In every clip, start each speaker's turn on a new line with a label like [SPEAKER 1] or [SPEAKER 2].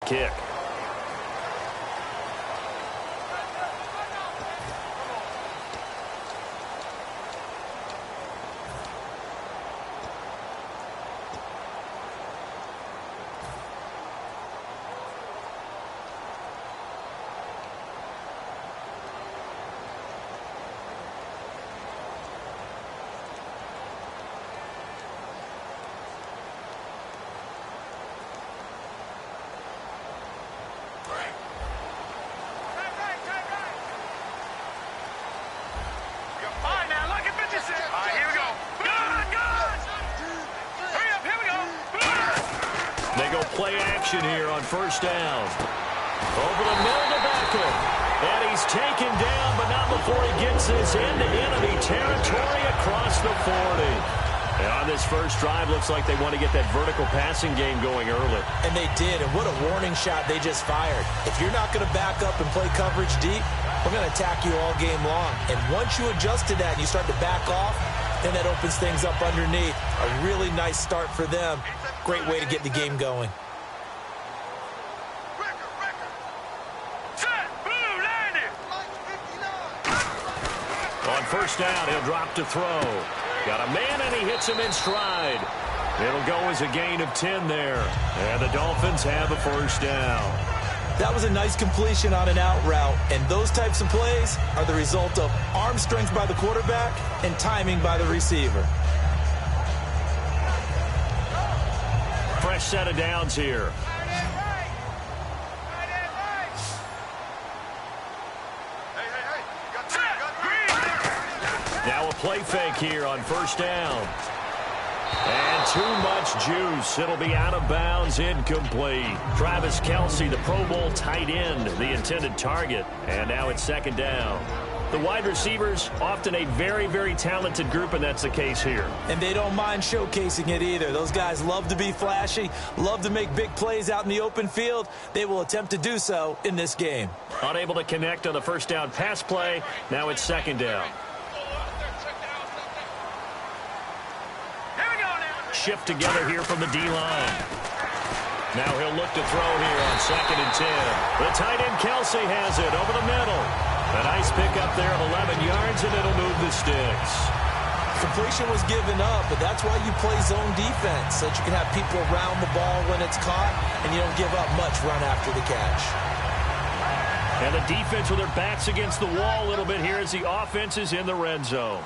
[SPEAKER 1] kick. They go play action here on first down. Over the middle to Beckham. And he's taken down, but not before he gets this into enemy territory across the 40. And on this first drive, looks like they want to get that vertical passing game going early.
[SPEAKER 2] And they did, and what a warning shot they just fired. If you're not going to back up and play coverage deep, we're going to attack you all game long. And once you adjust to that and you start to back off, then that opens things up underneath. A really nice start for them. Great way to get the game going.
[SPEAKER 1] On first down, he'll drop to throw. Got a man, and he hits him in stride. It'll go as a gain of 10 there. And the Dolphins have a first down.
[SPEAKER 2] That was a nice completion on an out route, and those types of plays are the result of arm strength by the quarterback and timing by the receiver.
[SPEAKER 1] Fresh set of downs here. Now a play fake here on first down. And too much juice. It'll be out of bounds, incomplete. Travis Kelce, the Pro Bowl tight end, the intended target. And now it's second down. The wide receivers, often a very, very talented group, and that's the case here.
[SPEAKER 2] And they don't mind showcasing it either. Those guys love to be flashy, love to make big plays out in the open field. They will attempt to do so in this game.
[SPEAKER 1] Unable to connect on the first down pass play. Now it's second down. Shift together here from the D-line. Now he'll look to throw here on second and 10. The tight end Kelce has it over the middle. A nice pickup there of 11 yards, and it'll move the sticks.
[SPEAKER 2] Completion was given up, but that's why you play zone defense, so that you can have people around the ball when it's caught, and you don't give up much run after the catch.
[SPEAKER 1] And the defense with their backs against the wall a little bit here as the offense is in the red zone.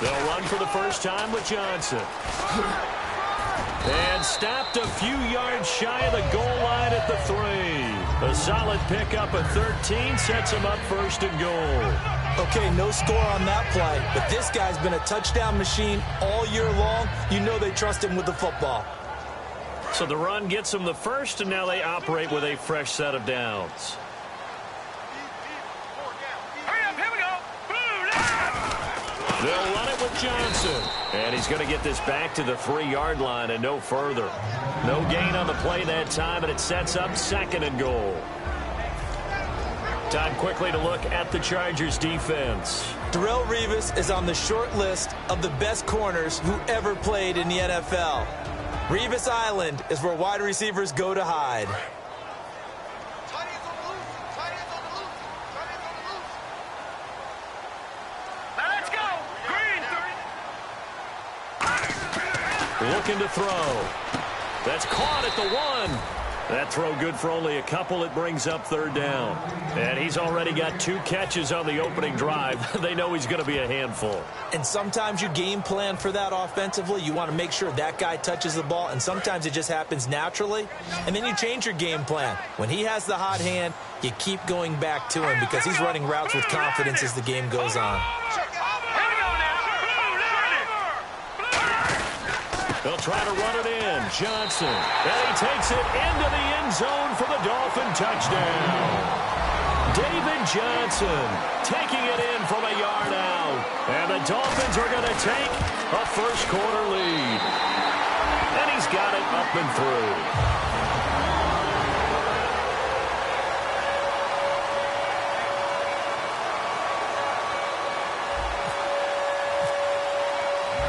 [SPEAKER 1] They'll run for the first time with Johnson. And stopped a few yards shy of the goal line at the 3. A solid pickup of 13 sets him up first and goal.
[SPEAKER 2] Okay, no score on that play, but this guy's been a touchdown machine all year long. You know they trust him with the football.
[SPEAKER 1] So the run gets them the first, and now they operate with a fresh set of downs. They'll run it with Johnson. And he's going to get this back to the 3-yard line and no further. No gain on the play that time, and it sets up second and goal. Time quickly to look at the Chargers defense.
[SPEAKER 2] Darrelle Revis is on the short list of the best corners who ever played in the NFL. Revis Island is where wide receivers go to hide.
[SPEAKER 1] Looking to throw. That's caught at the 1. That throw good for only a couple. It brings up third down. And he's already got 2 catches on the opening drive. They know he's going to be a handful.
[SPEAKER 2] And sometimes you game plan for that offensively. You want to make sure that guy touches the ball, and sometimes it just happens naturally. And then you change your game plan. When he has the hot hand, you keep going back to him because he's running routes with confidence as the game goes on.
[SPEAKER 1] They'll try to run it in. Johnson. And he takes it into the end zone for the Dolphin touchdown. David Johnson taking it in from a yard out. And the Dolphins are going to take a first-quarter lead. And he's got it up and through.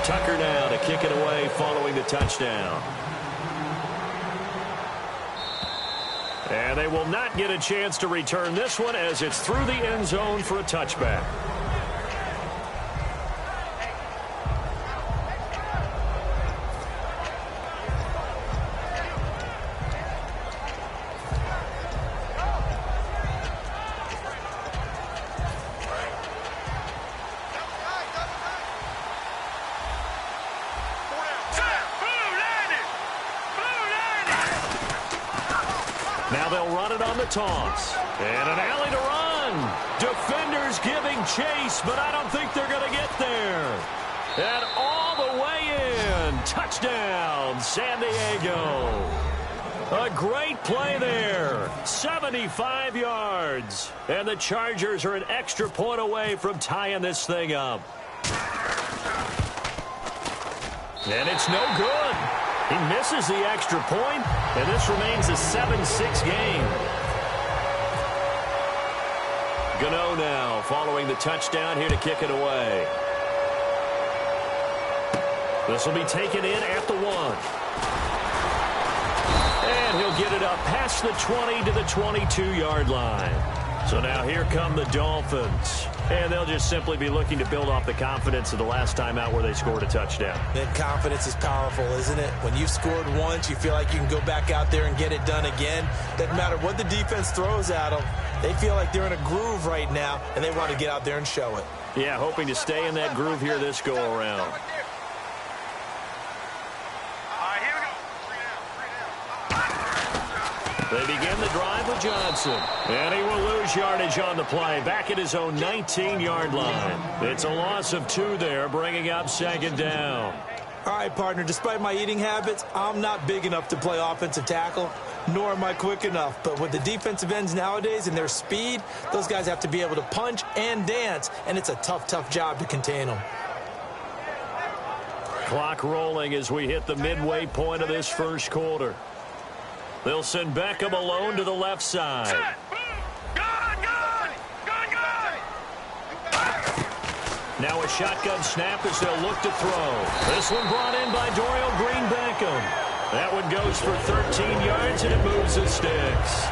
[SPEAKER 1] Tucker now to kick it away following the touchdown. And they will not get a chance to return this one as it's through the end zone for a touchback. Now they'll run it on the toss. And an alley to run. Defenders giving chase, but I don't think they're going to get there. And all the way in. Touchdown, San Diego. A great play there. 75 yards. And the Chargers are an extra point away from tying this thing up. And it's no good. He misses the extra point, and this remains a 7-6 game. Gano now following the touchdown here to kick it away. This will be taken in at the 1. And he'll get it up past the 20 to the 22-yard line. So now here come the Dolphins. And they'll just simply be looking to build off the confidence of the last time out where they scored a touchdown.
[SPEAKER 2] That confidence is powerful, isn't it? When you've scored once, you feel like you can go back out there and get it done again. Doesn't matter what the defense throws at them. They feel like they're in a groove right now, and they want to get out there and show it.
[SPEAKER 1] Yeah, hoping to stay in that groove here this go-around. They begin the drive with Johnson. And he will lose yardage on the play. Back at his own 19-yard line. It's a loss of 2 there, bringing up second down.
[SPEAKER 2] All right, partner, despite my eating habits, I'm not big enough to play offensive tackle, nor am I quick enough. But with the defensive ends nowadays and their speed, those guys have to be able to punch and dance, and it's a tough, tough job to contain them.
[SPEAKER 1] Clock rolling as we hit the midway point of this first quarter. They'll send Beckham alone to the left side. Now a shotgun snap as they'll look to throw. This one brought in by Dorial Green-Beckham. That one goes for 13 yards, and it moves the sticks.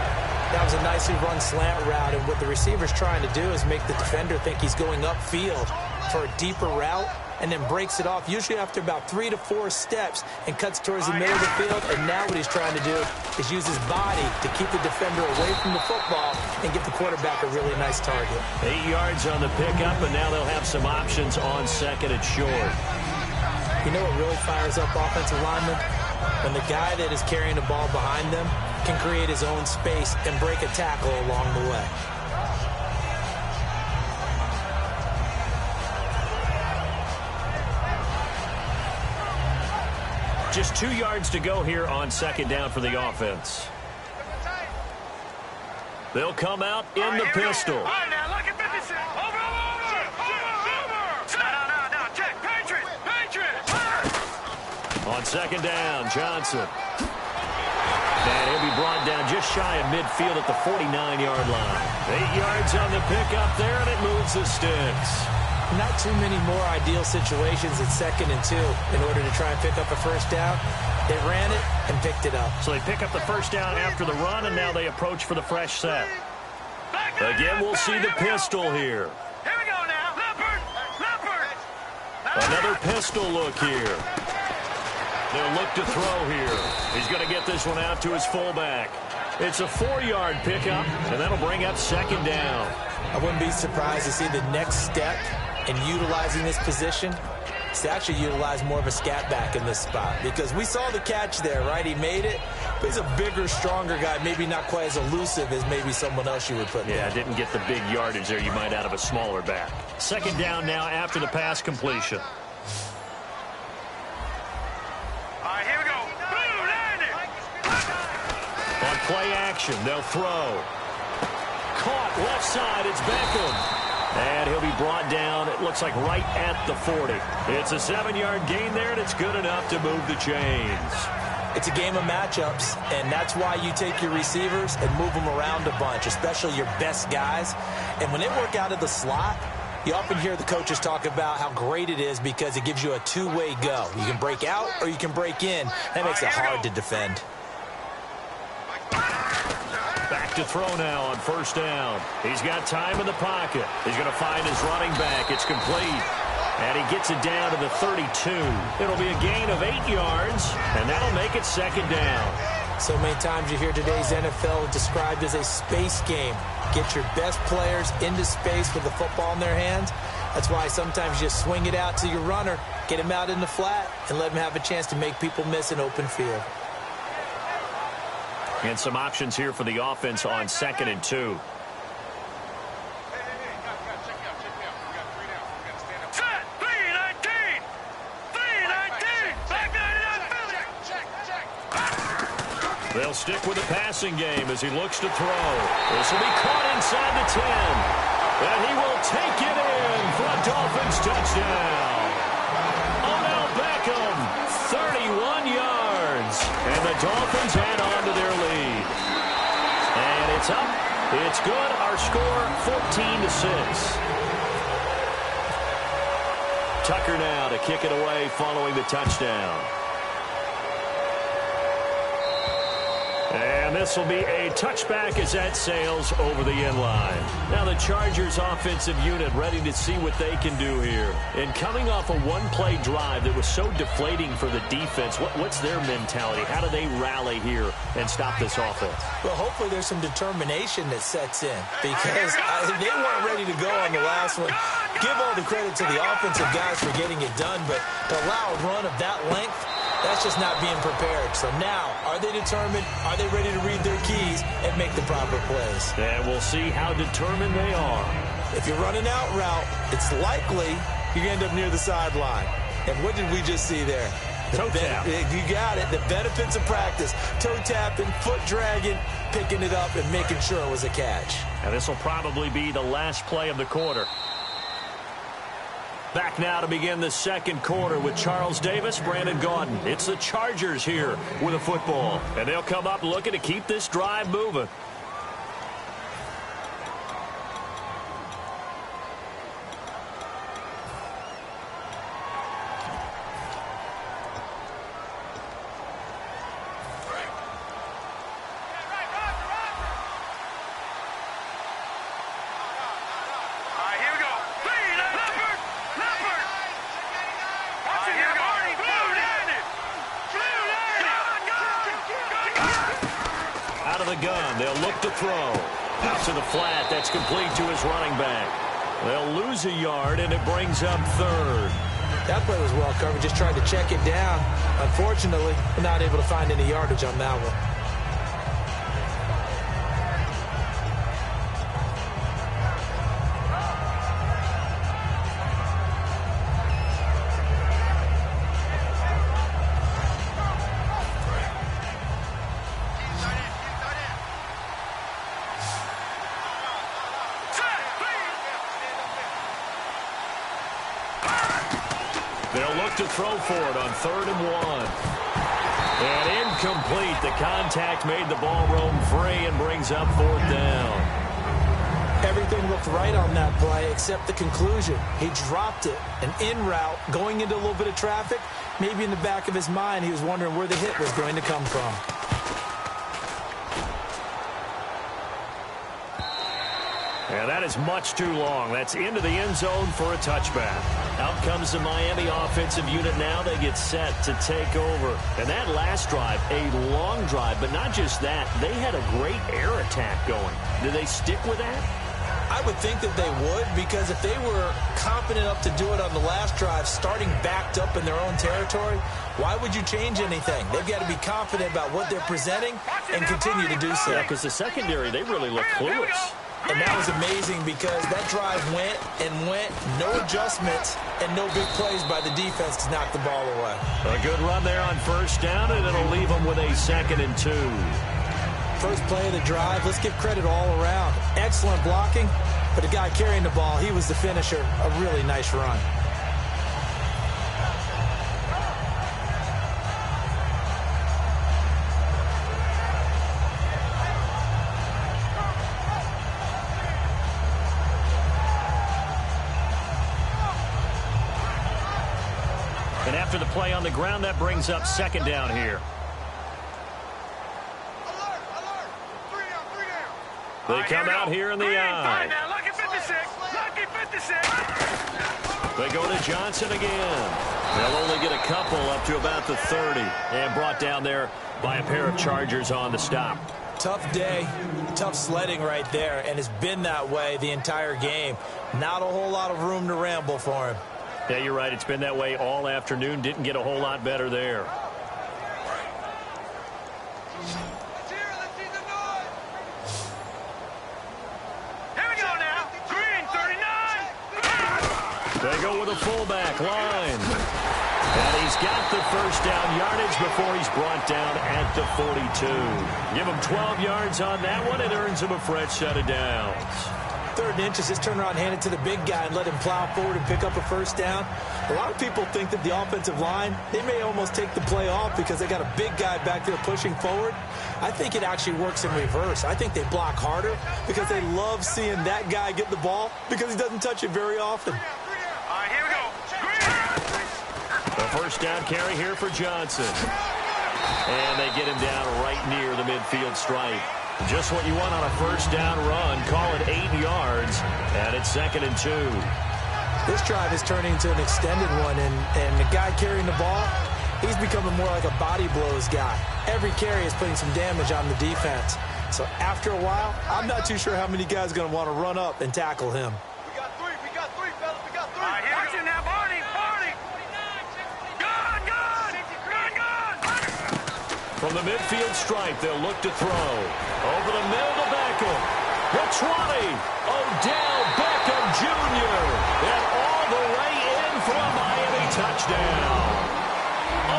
[SPEAKER 2] That was a nicely run slant route, and what the receiver's trying to do is make the defender think he's going upfield for a deeper route, and then breaks it off, usually after about 3 to 4 steps, and cuts towards the middle of the field. And now what he's trying to do is use his body to keep the defender away from the football and give the quarterback a really nice target.
[SPEAKER 1] 8 yards on the pickup, and now they'll have some options on second and short.
[SPEAKER 2] You know what really fires up offensive linemen? When the guy that is carrying the ball behind them can create his own space and break a tackle along the way.
[SPEAKER 1] Just 2 yards to go here on second down for the offense. They'll come out in the pistol.
[SPEAKER 3] All right, now look at 56. Over. No, check. Patriots.
[SPEAKER 1] On second down, Johnson. And he'll be brought down just shy of midfield at the 49-yard line. 8 yards on the pickup there, and it moves the sticks.
[SPEAKER 2] Not too many more ideal situations at 2nd and 2 in order to try and pick up a first down. They ran it and picked it up.
[SPEAKER 1] So they pick up the first down after the run, and now they approach for the fresh set. Again, we'll see the pistol here.
[SPEAKER 3] Here we go now. Leopard.
[SPEAKER 1] Another pistol look here. They'll look to throw here. He's going to get this one out to his fullback. It's a 4-yard pickup, and that'll bring up second down.
[SPEAKER 2] I wouldn't be surprised to see the next step in utilizing this position is to actually utilize more of a scat back in this spot, because we saw the catch there, right? He made it, but he's a bigger, stronger guy, maybe not quite as elusive as maybe someone else you would put
[SPEAKER 1] Yeah,
[SPEAKER 2] there.
[SPEAKER 1] didn't get the big yardage there you might out of a smaller back. Second down now after the pass completion.
[SPEAKER 3] All right, here we go. Boom, landed.
[SPEAKER 1] On play action, they'll throw. Caught left side, it's Beckham. And he'll be brought down, it looks like right at the 40. It's a 7-yard gain there, and it's good enough to move the chains.
[SPEAKER 2] It's a game of matchups, and that's why you take your receivers and move them around a bunch, especially your best guys. And when they work out of the slot, You often hear the coaches talk about how great it is because it gives you a two-way go. You can break out or you can break in. That makes it hard to defend.
[SPEAKER 1] Back to throw now on first down. He's got time in the pocket. He's going to find his running back. It's complete. And he gets it down to the 32. It'll be a gain of 8 yards, and that'll make it second down.
[SPEAKER 2] So many times you hear today's NFL described as a space game. Get your best players into space with the football in their hands. That's why sometimes you swing it out to your runner, get him out in the flat, and let him have a chance to make people miss an open field.
[SPEAKER 1] And some options here for the offense on 2nd and 2.
[SPEAKER 3] Set. 3-19. 3-19. Back 99.
[SPEAKER 1] They'll stick with the passing game as he looks to throw. This will be caught inside the 10. And he will take it in for a Dolphins touchdown. Odell Beckham, 31 yards. And the Dolphins add on to their lead. And it's up. It's good. Our score, 14-6. Tucker now to kick it away following the touchdown. And this will be a touchback as that sails over the end line. Now the Chargers offensive unit ready to see what they can do here. And coming off a one-play drive that was so deflating for the defense, what's their mentality? How do they rally here and stop this offense?
[SPEAKER 2] Well, hopefully there's some determination that sets in because they weren't ready to go on the last one. Give all the credit to the offensive guys for getting it done, but to allow a run of that length, that's just not being prepared. So now, are they determined? Are they ready to read their keys and make the proper plays?
[SPEAKER 1] And we'll see how determined they are.
[SPEAKER 2] If you're running out route, it's likely you end up near the sideline. And what did we just see there?
[SPEAKER 1] Toe tap.
[SPEAKER 2] You got it. The benefits of practice. Toe tapping, foot dragging, picking it up, and making sure it was a catch.
[SPEAKER 1] And this will probably be the last play of the quarter. Back now to begin the second quarter with Charles Davis, Brandon Gaudin. It's the Chargers here with a football. And they'll come up looking to keep this drive moving. They'll look to throw. Out to the flat. That's complete to his running back. They'll lose a yard, and it brings up third.
[SPEAKER 2] That play was well covered. Just tried to check it down. Unfortunately, not able to find any yardage on that one.
[SPEAKER 1] To throw for it on 3rd and 1. And incomplete. The contact made the ball roam free and brings up 4th down.
[SPEAKER 2] Everything looked right on that play except the conclusion. He dropped it. An en route going into a little bit of traffic. Maybe in the back of his mind he was wondering where the hit was going to come from.
[SPEAKER 1] And that is much too long. That's into the end zone for a touchback. Out comes the Miami offensive unit now. They get set to take over. And that last drive, a long drive, but not just that. They had a great air attack going. Do they stick with that?
[SPEAKER 2] I would think that they would, because if they were confident enough to do it on the last drive, starting backed up in their own territory, why would you change anything? They've got to be confident about what they're presenting and continue to do so.
[SPEAKER 1] Yeah, because the secondary, they really look clueless.
[SPEAKER 2] And that was amazing because that drive went and went, no adjustments, and no big plays by the defense to knock the ball away.
[SPEAKER 1] A good run there on first down, and it'll leave them with a 2nd and 2.
[SPEAKER 2] First play of the drive, let's give credit all around. Excellent blocking, but the guy carrying the ball, he was the finisher. A really nice run.
[SPEAKER 1] after the play on the ground, that brings up second down here. They come out here in the eye.
[SPEAKER 3] Lucky 56. Lucky 56.
[SPEAKER 1] They go to Johnson again. They'll only get a couple up to about the 30. And brought down there by a pair of Chargers on the stop.
[SPEAKER 2] Tough day, tough sledding right there, and it's been that way the entire game. Not a whole lot of room to ramble for him.
[SPEAKER 1] Yeah, you're right. It's been that way all afternoon. Didn't get a whole lot better there. They go with a fullback line. And he's got the first down yardage before he's brought down at the 42. Give him 12 yards on that one. It earns him a fresh set of downs.
[SPEAKER 2] 3rd and inches, just turn around, hand it to the big guy, and let him plow forward and pick up a first down. A lot of people think that the offensive line, they may almost take the play off because they got a big guy back there pushing forward. I think it actually works in reverse. I think they block harder because they love seeing that guy get the ball because he doesn't touch it very often.
[SPEAKER 3] All right, here we go.
[SPEAKER 1] The first down carry here for Johnson. And they get him down right near the midfield stripe. Just what you want on a first down run. Call it 8 yards. And it's 2nd and 2.
[SPEAKER 2] This drive is turning into an extended one. And the guy carrying the ball, he's becoming more like a body blows guy. Every carry is putting some damage on the defense. So after a while, I'm not too sure how many guys are going to want to run up and tackle him.
[SPEAKER 3] We got three, fellas. We got three. All right, here we go. Now, Barney.
[SPEAKER 1] From the midfield stripe, they'll look to throw. Over the middle to Beckham. The 20. Odell Beckham Jr. And all the way in for a Miami touchdown.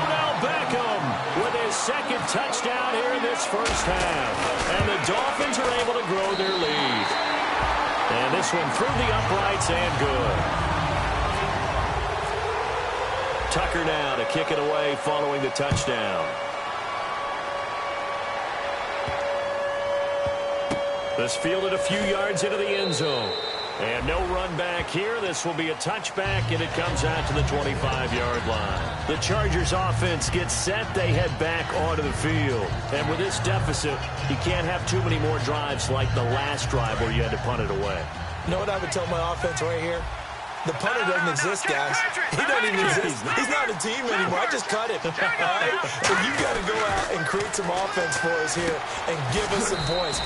[SPEAKER 1] Odell Beckham with his 2nd touchdown here in this first half. And the Dolphins are able to grow their lead. And this one through the uprights and good. Tucker now to kick it away following the touchdown. This fielded a few yards into the end zone. And no run back here. This will be a touchback, and it comes out to the 25-yard line. The Chargers offense gets set. They head back onto the field. And with this deficit, you can't have too many more drives like the last drive where you had to punt it away.
[SPEAKER 2] You know what I would tell my offense right here? The punter doesn't exist, guys. He doesn't even exist. He's not a team anymore. I just cut him. All right? So you've got to go out and create some offense for us here and give us some points.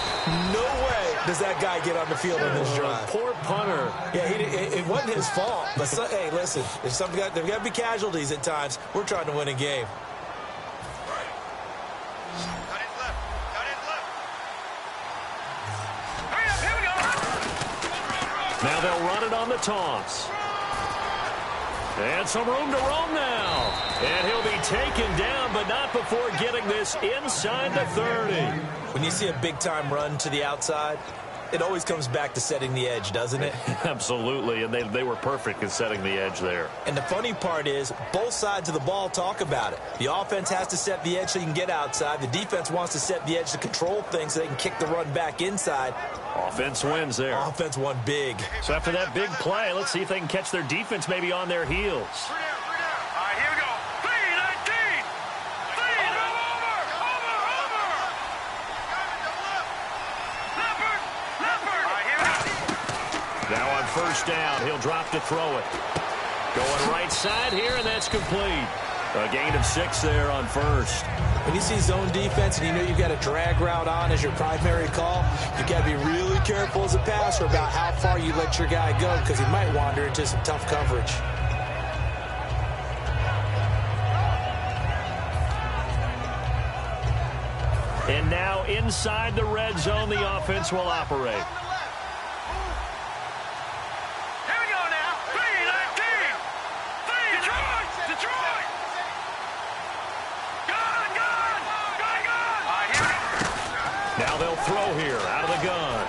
[SPEAKER 2] No way does that guy get on the field on this drive.
[SPEAKER 1] Poor punter.
[SPEAKER 2] Yeah, it wasn't his fault. But, hey, listen, there's got to be casualties at times. We're trying to win a game.
[SPEAKER 1] Now they'll run it on the toss. And some room to roam now. And he'll be taken down, but not before getting this inside the 30.
[SPEAKER 2] When you see a big-time run to the outside, it always comes back to setting the edge, doesn't it?
[SPEAKER 1] Absolutely, and they were perfect in setting the edge there.
[SPEAKER 2] And the funny part is, both sides of the ball talk about it. The offense has to set the edge so you can get outside. The defense wants to set the edge to control things so they can kick the run back inside.
[SPEAKER 1] Offense wins there.
[SPEAKER 2] Offense won big.
[SPEAKER 1] So after that big play, let's see if they can catch their defense maybe on their heels.
[SPEAKER 3] All right, here we go. 3-19. Leopard. All right, here we go.
[SPEAKER 1] Now on first down, he'll drop to throw it. Going right side here, and that's complete. A gain of 6 there on first.
[SPEAKER 2] When you see zone defense and you know you've got a drag route on as your primary call, you've got to be really careful as a passer about how far you let your guy go because he might wander into some tough coverage.
[SPEAKER 1] And now inside the red zone, the offense will operate.
[SPEAKER 3] Here we go now. 3-19. Detroit.
[SPEAKER 1] Now they'll throw here out of the gun.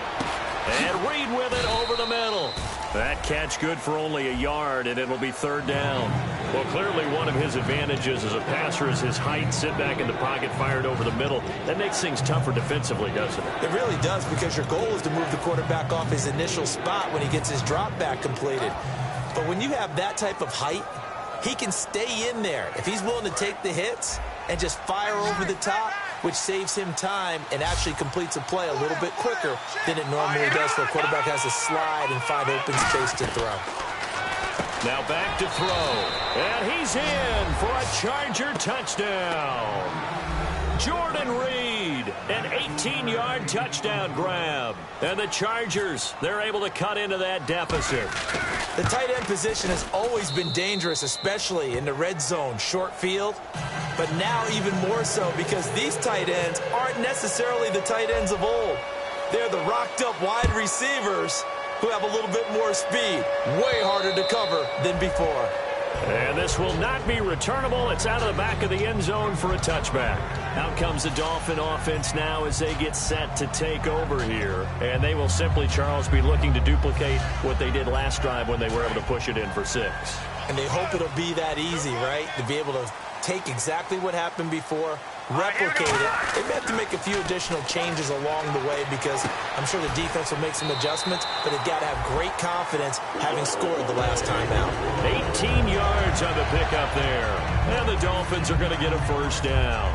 [SPEAKER 1] And Reed with it over the middle. That catch good for only a yard, and it'll be 3rd down. Well, clearly one of his advantages as a passer is his height. Sit back in the pocket, fired over the middle. That makes things tougher defensively, doesn't it?
[SPEAKER 2] It really does, because your goal is to move the quarterback off his initial spot when he gets his drop back completed. But when you have that type of height, he can stay in there. If he's willing to take the hits and just fire over the top, which saves him time and actually completes a play a little bit quicker than it normally does for a quarterback has to slide and find open space to throw.
[SPEAKER 1] Now back to throw. And he's in for a Charger touchdown. Jordan Reed, an 18-yard touchdown grab. And the Chargers, they're able to cut into that deficit.
[SPEAKER 2] The tight end position has always been dangerous, especially in the red zone, short field. But now even more so because these tight ends aren't necessarily the tight ends of old. They're the rocked-up wide receivers who have a little bit more speed. Way harder to cover than before.
[SPEAKER 1] And this will not be returnable. It's out of the back of the end zone for a touchback. Out comes the Dolphin offense now as they get set to take over here. And they will simply, Charles, be looking to duplicate what they did last drive when they were able to push it in for 6.
[SPEAKER 2] And they hope it'll be that easy, right? To be able to take exactly what happened before, replicate it. They may have to make a few additional changes along the way because I'm sure the defense will make some adjustments, but they've got to have great confidence having scored the last time out.
[SPEAKER 1] 18 yards on the pickup there. And the Dolphins are going to get a first down.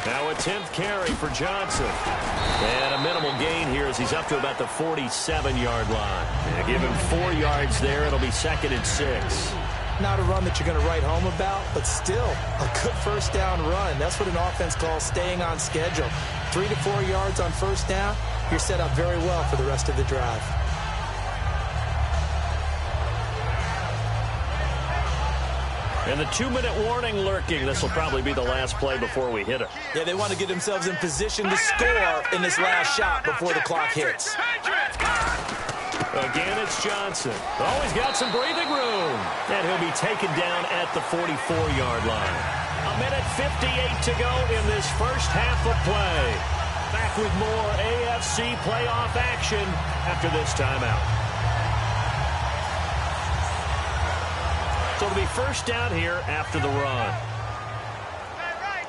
[SPEAKER 1] Now a 10th carry for Johnson. And a minimal gain here as he's up to about the 47-yard line. And give him 4 yards there. It'll be 2nd and 6.
[SPEAKER 2] Not a run that you're going to write home about, but still a good first down run. That's what an offense calls staying on schedule. 3 to 4 yards on first down, you're set up very well for the rest of the drive.
[SPEAKER 1] And the 2-minute warning lurking. This will probably be the last play before we hit it.
[SPEAKER 2] Yeah, they want to get themselves in position to score in this last shot before the clock hits.
[SPEAKER 1] Again, it's Johnson. Oh, he's got some breathing room. And he'll be taken down at the 44-yard line. 1:58 to go in this first half of play. Back with more AFC playoff action after this timeout. So it'll be first down here after the run.
[SPEAKER 3] Tight right.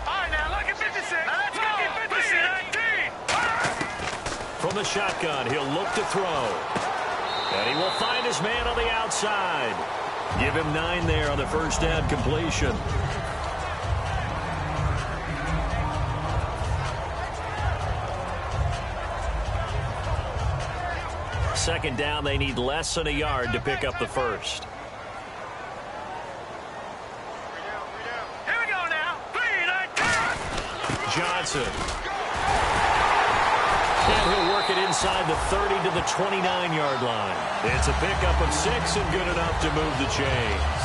[SPEAKER 3] All right, now look at 56. Now let's get 56.
[SPEAKER 1] From the shotgun, he'll look to throw. And he will find his man on the outside. Give him 9 there on the first down completion. Second down, they need less than a yard to pick up the first. Johnson. And he'll work it inside the 30 to the 29-yard line. It's a pickup of 6 and good enough to move the chains.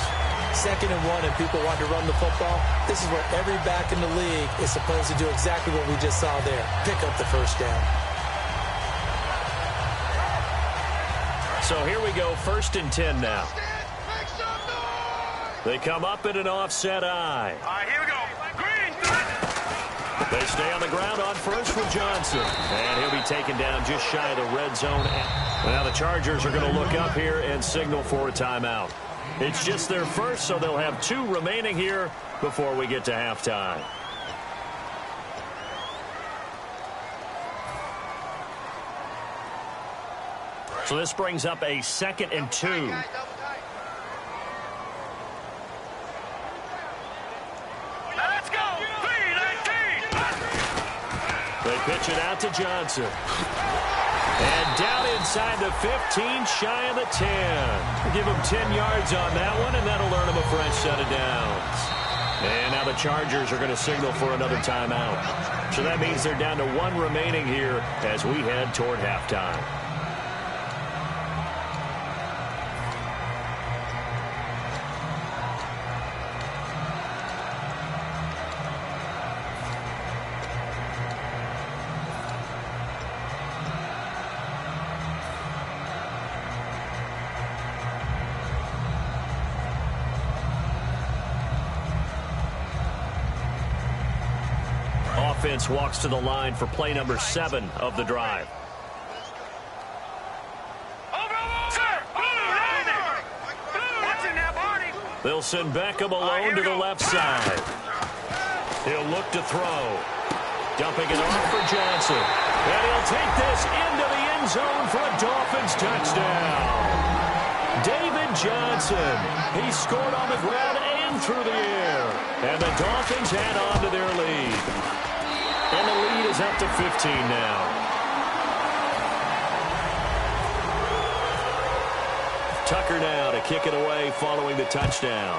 [SPEAKER 2] 2nd and 1 and people want to run the football. This is where every back in the league is supposed to do exactly what we just saw there. Pick up the first down.
[SPEAKER 1] So here we go, 1st and 10 now. They come up in an offset eye.
[SPEAKER 3] All right, here we go.
[SPEAKER 1] They stay on the ground on first with Johnson. And he'll be taken down just shy of the red zone. Now the Chargers are going to look up here and signal for a timeout. It's just their first, so they'll have 2 remaining here before we get to halftime. So this brings up a 2nd and 2. They pitch it out to Johnson. And down inside the 15, shy of the 10. Give him 10 yards on that one, and that'll earn him a fresh set of downs. And now the Chargers are going to signal for another timeout. So that means they're down to 1 remaining here as we head toward halftime. Offense walks to the line for play number 7 of the drive. They'll send Beckham alone to the left side. He'll look to throw. Dumping it off for Johnson. And he'll take this into the end zone for a Dolphins touchdown. David Johnson. He scored on the ground and through the air. And the Dolphins add on to their lead. And the lead is up to 15 now. Tucker now to kick it away following the touchdown.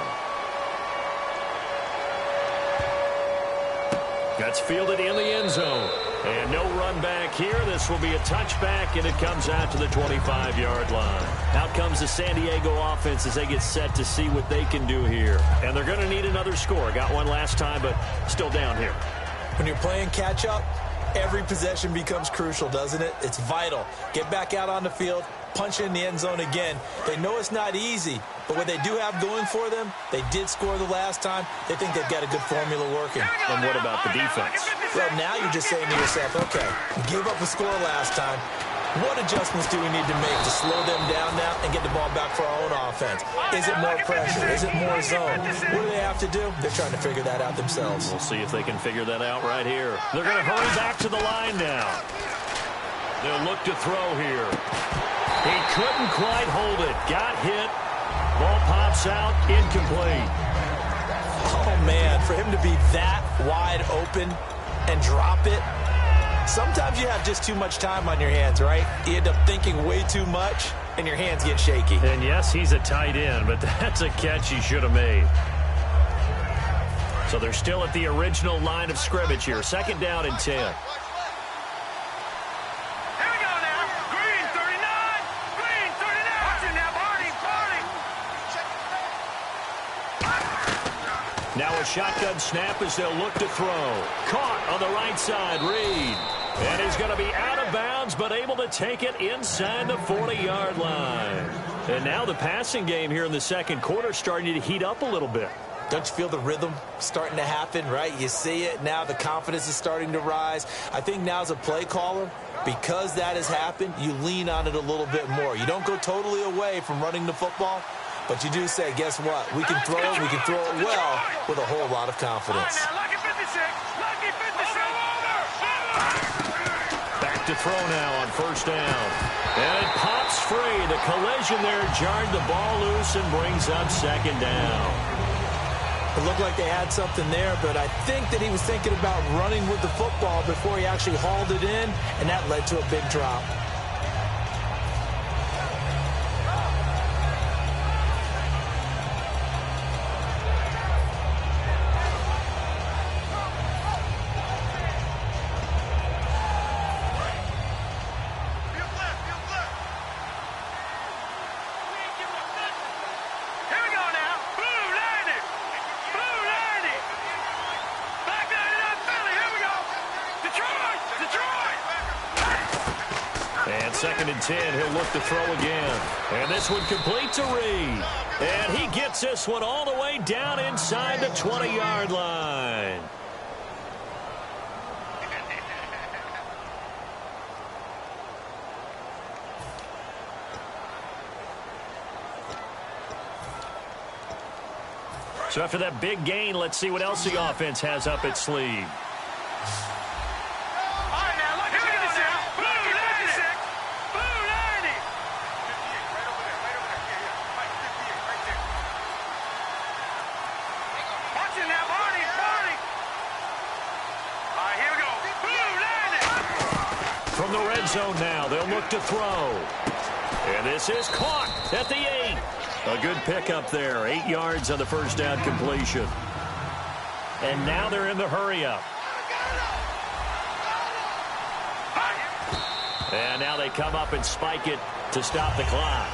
[SPEAKER 1] That's fielded in the end zone. And no run back here. This will be a touchback, and it comes out to the 25-yard line. Out comes the San Diego offense as they get set to see what they can do here. And they're going to need another score. Got one last time, but still down here.
[SPEAKER 2] When you're playing catch-up, every possession becomes crucial, doesn't it? It's vital. Get back out on the field, punch in the end zone again. They know it's not easy, but what they do have going for them, they did score the last time. They think they've got a good formula working.
[SPEAKER 1] And what about the defense?
[SPEAKER 2] Well, now you're just saying to yourself, okay, give up a score last time. What adjustments do we need to make to slow them down now and get the ball back for our own offense? Is it more pressure? Is it more zone? What do they have to do? They're trying to figure that out themselves.
[SPEAKER 1] We'll see if they can figure that out right here. They're going to hurry back to the line now. They'll look to throw here. He couldn't quite hold it. Got hit. Ball pops out. Incomplete.
[SPEAKER 2] Oh, man, for him to be that wide open and drop it. Sometimes you have just too much time on your hands, right? You end up thinking way too much, and your hands get shaky.
[SPEAKER 1] And yes, he's a tight end, but that's a catch he should have made. So they're still at the original line of scrimmage here. 2nd down and 10.
[SPEAKER 3] Here we go now. Green 39. Green 39. Watch it now, Barney.
[SPEAKER 1] Now a shotgun snap as they'll look to throw. Caught on the right side, Reed. And he's going to be out of bounds, but able to take it inside the 40-yard line. And now the passing game here in the second quarter starting to heat up a little bit.
[SPEAKER 2] Don't you feel the rhythm starting to happen, right? You see it now. The confidence is starting to rise. I think now as a play caller, because that has happened, you lean on it a little bit more. You don't go totally away from running the football, but you do say, guess what? We can throw it. We can throw it well with a whole lot of confidence.
[SPEAKER 3] Lucky 56. Lucky 56.
[SPEAKER 1] Back to throw now on 1st down. And it pops free. The collision there jarred the ball loose and brings up 2nd down.
[SPEAKER 2] It looked like they had something there, but I think that he was thinking about running with the football before he actually hauled it in, and that led to a big drop.
[SPEAKER 1] And 2nd and 10, he'll look to throw again. And this one complete to Reed. And he gets this one all the way down inside the 20-yard line. So after that big gain, let's see what else the offense has up its sleeve. From the red zone now, they'll look to throw. And this is caught at the 8. A good pickup there. 8 yards on the 1st down completion. And now they're in the hurry-up. And now they come up and spike it to stop the clock.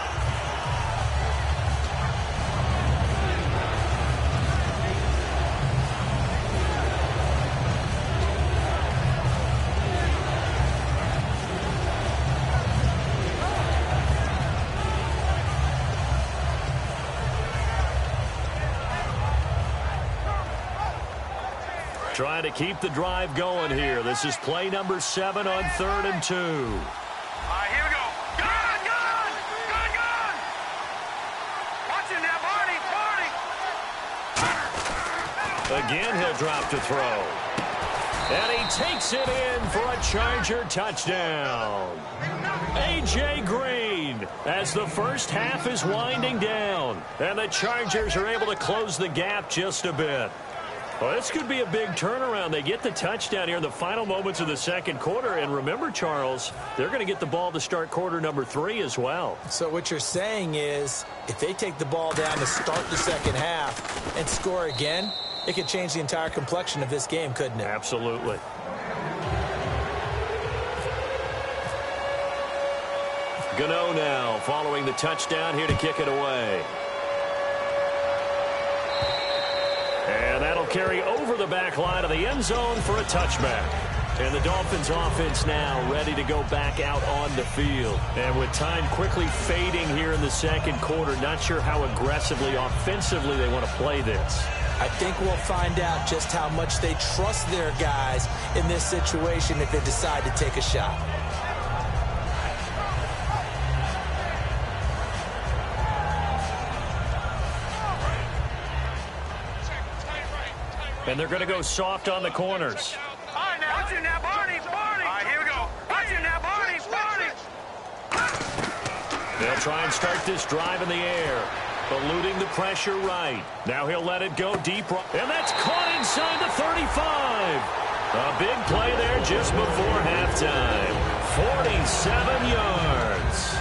[SPEAKER 1] Trying to keep the drive going here. This is play number 7 on 3rd and 2.
[SPEAKER 3] All right, here we go. Gun! Watch it now, Barney!
[SPEAKER 1] Again, he'll drop to throw. And he takes it in for a Charger touchdown. A.J. Green, as the first half is winding down, and the Chargers are able to close the gap just a bit. Well, this could be a big turnaround. They get the touchdown here in the final moments of the second quarter. And remember, Charles, they're going to get the ball to start quarter number 3 as well.
[SPEAKER 2] So what you're saying is if they take the ball down to start the second half and score again, it could change the entire complexion of this game, couldn't it?
[SPEAKER 1] Absolutely. Gano now following the touchdown here to kick it away. And that'll carry over the back line of the end zone for a touchback. And the Dolphins offense now ready to go back out on the field. And with time quickly fading here in the second quarter, not sure how aggressively, offensively they want to play this.
[SPEAKER 2] I think we'll find out just how much they trust their guys in this situation if they decide to take a shot.
[SPEAKER 1] And they're going to go soft on the corners.
[SPEAKER 3] All right, now. Watch it now, Barney. All right, here we go. Watch it now, Barney.
[SPEAKER 1] They'll try and start this drive in the air. Eluding the pressure right. Now he'll let it go deep. And that's caught inside the 35. A big play there just before halftime. 47 yards.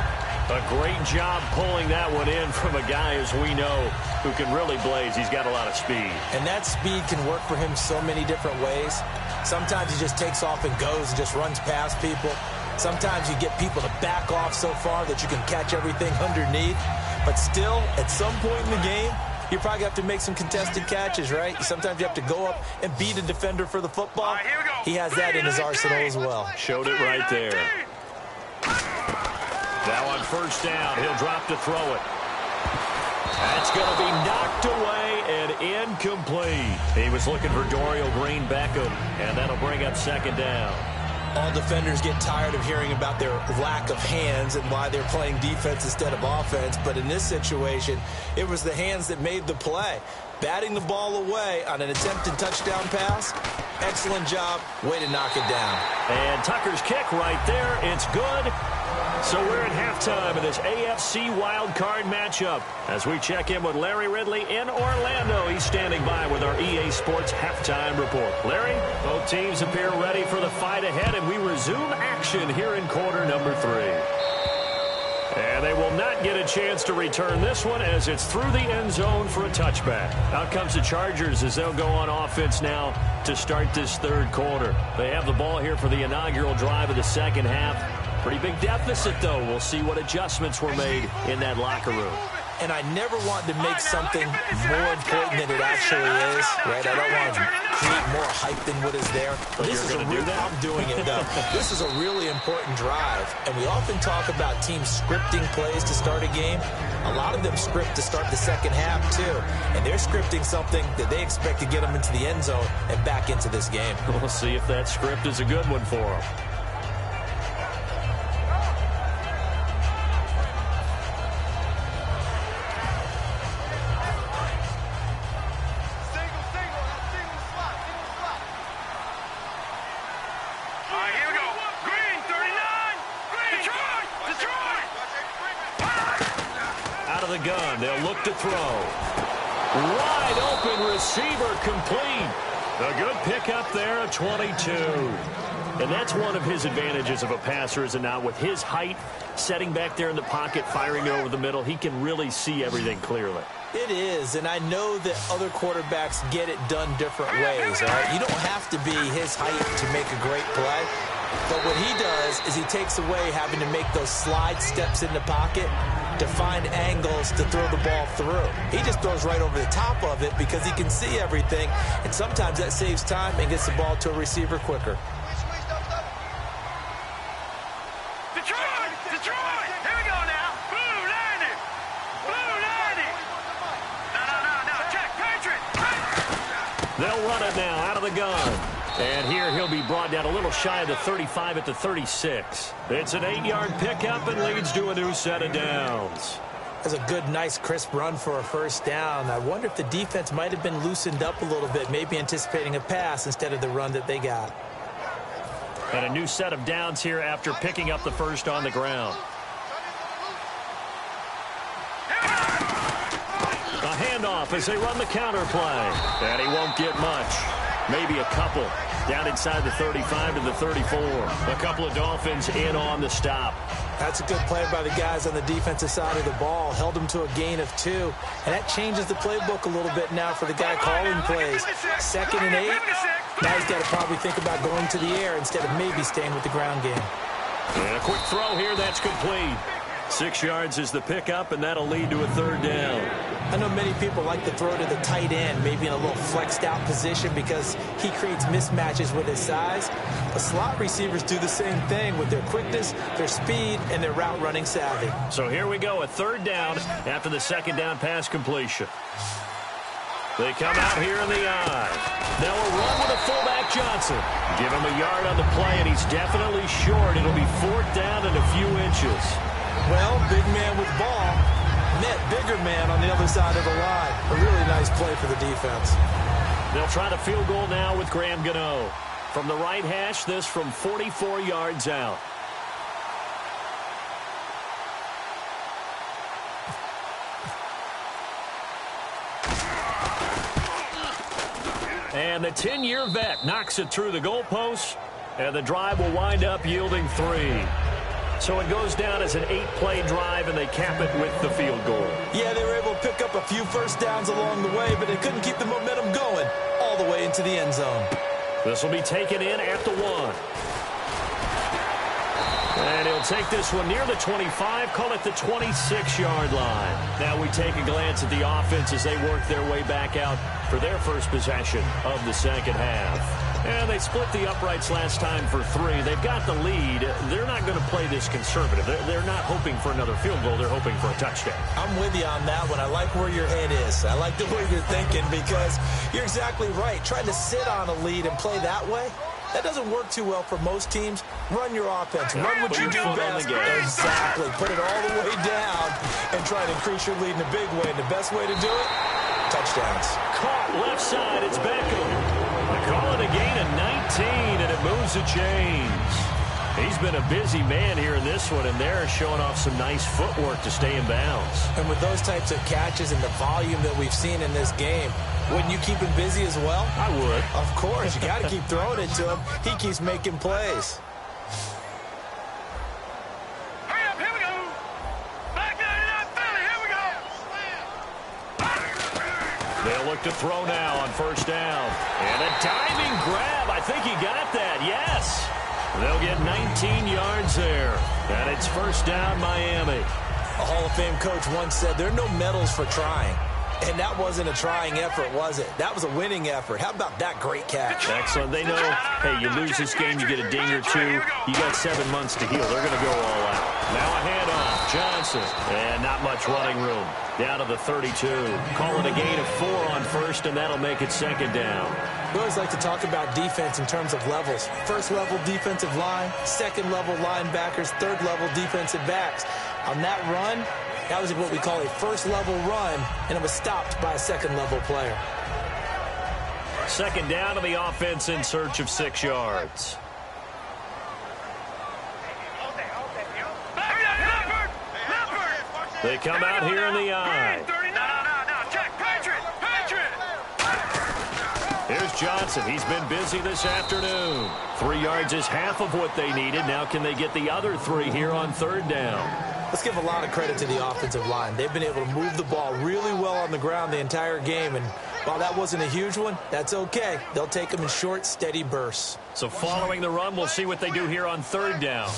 [SPEAKER 1] A great job pulling that one in from a guy, as we know, who can really blaze. He's got a lot of speed.
[SPEAKER 2] And that speed can work for him so many different ways. Sometimes he just takes off and goes and just runs past people. Sometimes you get people to back off so far that you can catch everything underneath. But still, at some point in the game, you probably have to make some contested catches, right? Sometimes you have to go up and beat a defender for the football.
[SPEAKER 3] Right, here we go.
[SPEAKER 2] He has that in his arsenal as well.
[SPEAKER 1] Showed it right there. Now on first down, he'll drop to throw it. That's going to be knocked away and incomplete. He was looking for Dorial Green-Beckham, and that'll bring up second down.
[SPEAKER 2] All defenders get tired of hearing about their lack of hands and why they're playing defense instead of offense. But in this situation, it was the hands that made the play. Batting the ball away on an attempted touchdown pass. Excellent job. Way to knock it down.
[SPEAKER 1] And Tucker's kick right there. It's good. So we're at halftime of this AFC wildcard matchup. As we check in with Larry Ridley in Orlando, he's standing by with our EA Sports halftime report. Larry, both teams appear ready for the fight ahead, and we resume action here in quarter number 3. And they will not get a chance to return this one as it's through the end zone for a touchback. Out comes the Chargers as they'll go on offense now to start this third quarter. They have the ball here for the inaugural drive of the second half. Pretty big deficit, though. We'll see what adjustments were made in that locker room.
[SPEAKER 2] And I never want to make something more important than it actually is, right? I don't want to create more hype than what is there.
[SPEAKER 1] But you're going to do that?
[SPEAKER 2] I'm doing it, though. This is a really important drive, and we often talk about teams scripting plays to start a game. A lot of them script to start the second half, too. And they're scripting something that they expect to get them into the end zone and back into this game.
[SPEAKER 1] We'll see if that script is a good one for them. The gun. They'll look to throw. Wide open receiver complete. A good pickup there at 22. And that's one of his advantages of a passer, is it not? With his height, setting back there in the pocket, firing over the middle, he can really see everything clearly.
[SPEAKER 2] It is, and I know that other quarterbacks get it done different ways, all right? You don't have to be his height to make a great play. But what he does is he takes away having to make those slide steps in the pocket to find angles to throw the ball through. He just throws right over the top of it because he can see everything, and sometimes that saves time and gets the ball to a receiver quicker.
[SPEAKER 3] Detroit! Detroit! Here we go now. Blue 90! Blue 90! No. Check. Patriot!
[SPEAKER 1] They'll run it now out of the gun. And here he'll be brought down a little shy of the 35 at the 36. It's an 8-yard pickup and leads to a new set of downs.
[SPEAKER 2] That's a good, nice, crisp run for a first down. I wonder if the defense might have been loosened up a little bit, maybe anticipating a pass instead of the run that they got.
[SPEAKER 1] And a new set of downs here after picking up the first on the ground. A handoff as they run the counter play. And he won't get much. Maybe a couple. Down inside the 35 to the 34. A couple of Dolphins in on the stop.
[SPEAKER 2] That's a good play by the guys on the defensive side of the ball. Held them to a gain of 2. And that changes the playbook a little bit now for the guy calling plays. 2nd and 8. Now he's got to probably think about going to the air instead of maybe staying with the ground game.
[SPEAKER 1] And a quick throw here. That's complete. 6 yards is the pickup, and that'll lead to a 3rd down.
[SPEAKER 2] I know many people like to throw to the tight end, maybe in a little flexed out position because he creates mismatches with his size. But slot receivers do the same thing with their quickness, their speed, and their route running savvy.
[SPEAKER 1] So here we go, a 3rd down after the 2nd down pass completion. They come out here in the eye. Now a run with a fullback Johnson. Give him a yard on the play, and he's definitely short. It'll be 4th down and a few inches.
[SPEAKER 2] Well, big man with ball met bigger man on the other side of the line. A really nice play for the defense.
[SPEAKER 1] They'll try the field goal now with Graham Gano. From the right hash, this from 44 yards out. And the 10-year vet knocks it through the goalpost, and the drive will wind up yielding 3. So it goes down as an 8-play drive, and they cap it with the field goal.
[SPEAKER 2] Yeah, they were able to pick up a few first downs along the way, but they couldn't keep the momentum going all the way into the end zone.
[SPEAKER 1] This will be taken in at the 1. And he'll take this one near the 25, call it the 26-yard line. Now we take a glance at the offense as they work their way back out for their first possession of the 2nd half. And they split the uprights last time for 3. They've got the lead. They're not going to play this conservative. They're not hoping for another field goal. They're hoping for a touchdown.
[SPEAKER 2] I'm with you on that one. I like where your head is. I like the way you're thinking because you're exactly right. Trying to sit on a lead and play that way, that doesn't work too well for most teams. Run your offense. Run what you do best. Exactly. Put it all the way down and try to increase your lead in a big way. And the best way to do it, touchdowns.
[SPEAKER 1] Caught left side. It's Beckham. They call it a gain of 19, and it moves the chains. He's been a busy man here in this one, and they're showing off some nice footwork to stay in bounds.
[SPEAKER 2] And with those types of catches and the volume that we've seen in this game, wouldn't you keep him busy as well?
[SPEAKER 1] I would.
[SPEAKER 2] Of course. You got to keep throwing it to him. He keeps making plays.
[SPEAKER 3] Hurry up, here we go. Back 99 Philly, here we go.
[SPEAKER 1] They'll look to throw now on 1st down. And a diving grab. I think he got that. Yes. They'll get 19 yards there. And it's 1st down, Miami.
[SPEAKER 2] A Hall of Fame coach once said there are no medals for trying. And that wasn't a trying effort, was it? That was a winning effort. How about that great catch?
[SPEAKER 1] Excellent. They know, hey, you lose this game, you get a ding or 2. You got 7 months to heal. They're going to go all out. Now a handoff. Johnson. And not much running room. Down to the 32. Call it a gain of 4 on 1st, and that'll make it 2nd down.
[SPEAKER 2] We always like to talk about defense in terms of levels. 1st level defensive line, 2nd level linebackers, 3rd level defensive backs. On that run, that was what we call a 1st level run, and it was stopped by a 2nd level player.
[SPEAKER 1] 2nd down to the offense in search of 6 yards. They come out here in the eye. Here's Johnson. He's been busy this afternoon. 3 yards is half of what they needed. Now can they get the other 3 here on 3rd down?
[SPEAKER 2] Let's give a lot of credit to the offensive line. They've been able to move the ball really well on the ground the entire game. And while that wasn't a huge one, that's okay. They'll take them in short, steady bursts.
[SPEAKER 1] So following the run, we'll see what they do here on 3rd down.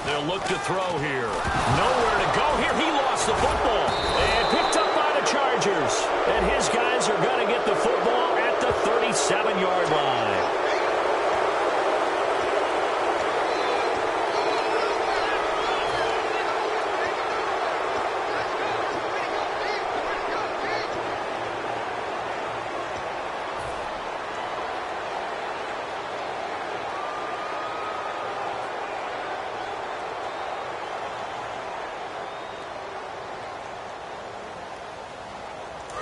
[SPEAKER 1] They'll look to throw here. Nowhere to go here. He lost the football. And picked up by the Chargers. And his guys are going to get the football at the 37-yard line.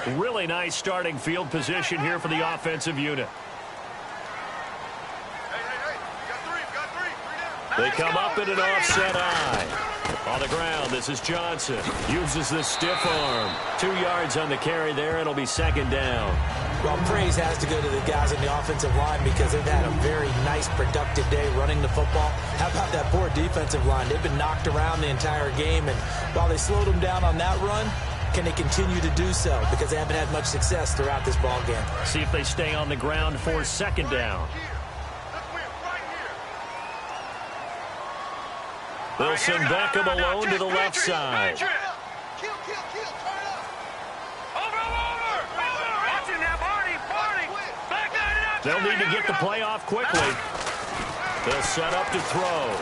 [SPEAKER 1] Really nice starting field position here for the offensive unit. They come up in an offset eye. On the ground, this is Johnson. Uses the stiff arm. 2 yards on the carry there. It'll be second down.
[SPEAKER 2] Well, praise has to go to the guys on the offensive line because they've had a very nice, productive day running the football. How about that poor defensive line? They've been knocked around the entire game, and while they slowed them down on that run, can they continue to do so? Because they haven't had much success throughout this ball game.
[SPEAKER 1] See if they stay on the ground for second down. They'll send Beckham alone to the left side. They'll need to get the play off quickly. They'll set up to throw.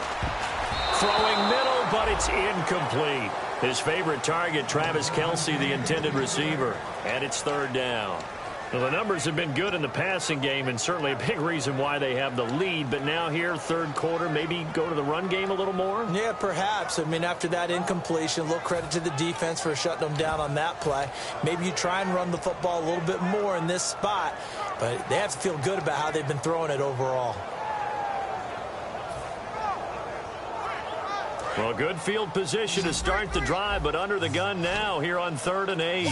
[SPEAKER 1] Throwing middle, but it's incomplete. His favorite target, Travis Kelce, the intended receiver. And it's third down. Well, the numbers have been good in the passing game, and certainly a big reason why they have the lead. But now here, third quarter, maybe go to the run game a little more?
[SPEAKER 2] Yeah, perhaps. I mean, after that incompletion, a little credit to the defense for shutting them down on that play. Maybe you try and run the football a little bit more in this spot, but they have to feel good about how they've been throwing it overall.
[SPEAKER 1] Well, good field position to start the drive, but under the gun now here on 3rd and 8.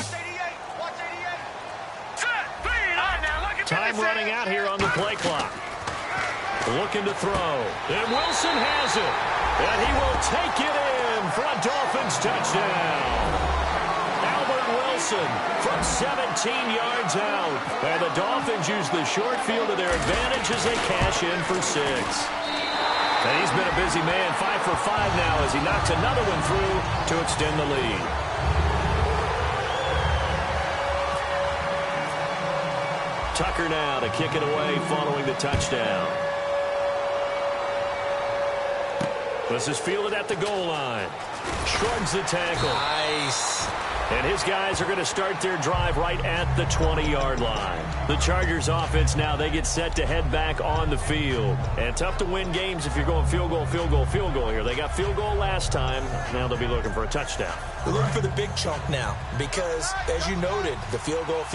[SPEAKER 1] Time running out here on the play clock. Looking to throw. And Wilson has it. And he will take it in for a Dolphins touchdown. Albert Wilson from 17 yards out. And the Dolphins use the short field to their advantage as they cash in for 6. And he's been a busy man, 5 for 5 now as he knocks another one through to extend the lead. Tucker now to kick it away following the touchdown. This is fielded at the goal line. Shrugs the tackle.
[SPEAKER 2] Nice.
[SPEAKER 1] And his guys are going to start their drive right at the 20-yard line. The Chargers offense now, they get set to head back on the field. And tough to win games if you're going field goal, field goal, field goal here. They got field goal last time. Now they'll be looking for a touchdown.
[SPEAKER 2] We're looking for the big chunk now because, as you noted, the field goal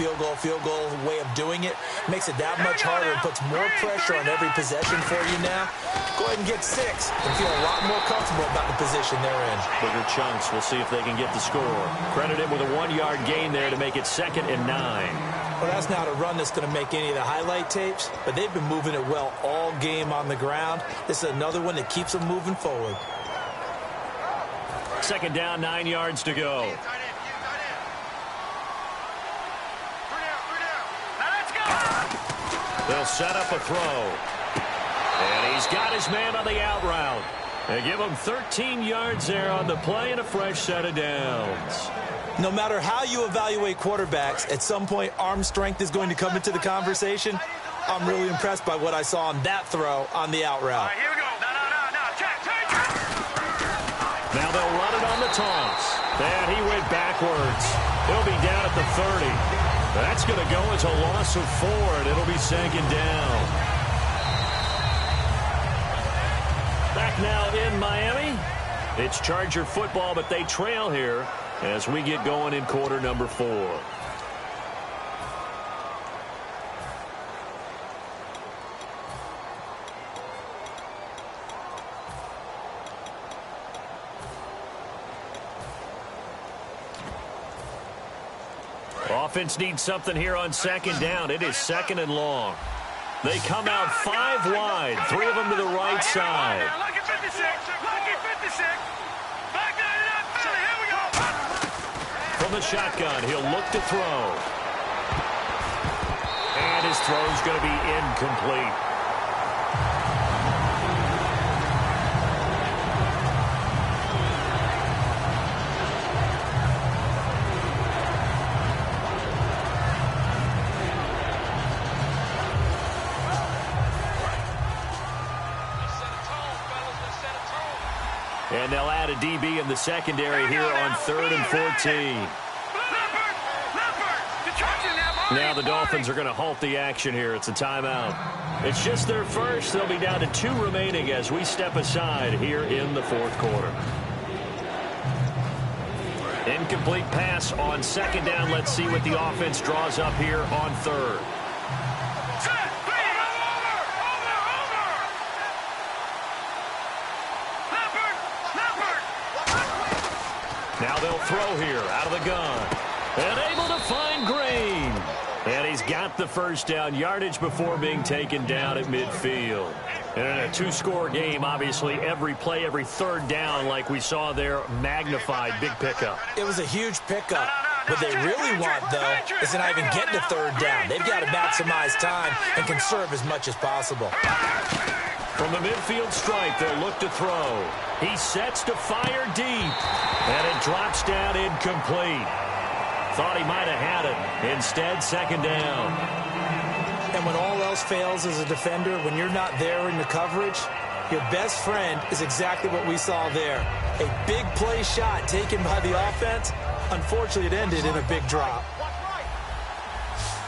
[SPEAKER 2] way of doing it makes it that much harder and puts more pressure on every possession for you now. Go ahead and get 6 and feel a lot more comfortable about the position they're in.
[SPEAKER 1] Bigger chunks. We'll see if they can get the score. Credited with a 1-yard gain there to make it 2nd and 9.
[SPEAKER 2] Well, that's not a run that's going to make any of the highlight tapes, but they've been moving it well all game on the ground. This is another one that keeps them moving forward.
[SPEAKER 1] 2nd down, 9 yards to go. They'll set up a throw. And he's got his man on the out route. They give him 13 yards there on the play and a fresh set of downs.
[SPEAKER 2] No matter how you evaluate quarterbacks, at some point arm strength is going to come into the conversation. I'm really impressed by what I saw on that throw on the out route.
[SPEAKER 3] All right, here we go. No.
[SPEAKER 1] Now they'll run it on the toss. And he went backwards. He'll be down at the 30. That's going to go as a loss of 4, and it'll be 2nd down. Back now in Miami. It's Charger football, but they trail here as we get going in quarter number 4. Offense needs something here on 2nd down. It is 2nd and long. They come out 5 wide, 3 of them to the right side.
[SPEAKER 3] Lucky 56. Lucky 56. Back 99. Here we go.
[SPEAKER 1] From the shotgun, he'll look to throw. And his throw's going to be incomplete. And they'll add a DB in the secondary here on 3rd and 14. Now the Dolphins are going to halt the action here. It's a timeout. It's just their first. They'll be down to 2 remaining as we step aside here in the 4th quarter. Incomplete pass on second down. Let's see what the offense draws up here on third. Now they'll throw here out of the gun. And able to find Green. And he's got the first down, yardage before being taken down at midfield. And in a two-score game, obviously, every play, every third down, like we saw there, magnified, big pickup.
[SPEAKER 2] It was a huge pickup. What they really want, though, is to not even get to third down. They've got to maximize time and conserve as much as possible.
[SPEAKER 1] From the midfield stripe, they'll look to throw. He sets to fire deep. And it drops down incomplete. Thought he might have had it. Instead, second down.
[SPEAKER 2] And when all else fails as a defender, when you're not there in the coverage, your best friend is exactly what we saw there. A big play shot taken by the offense. Unfortunately, it ended in a big drop.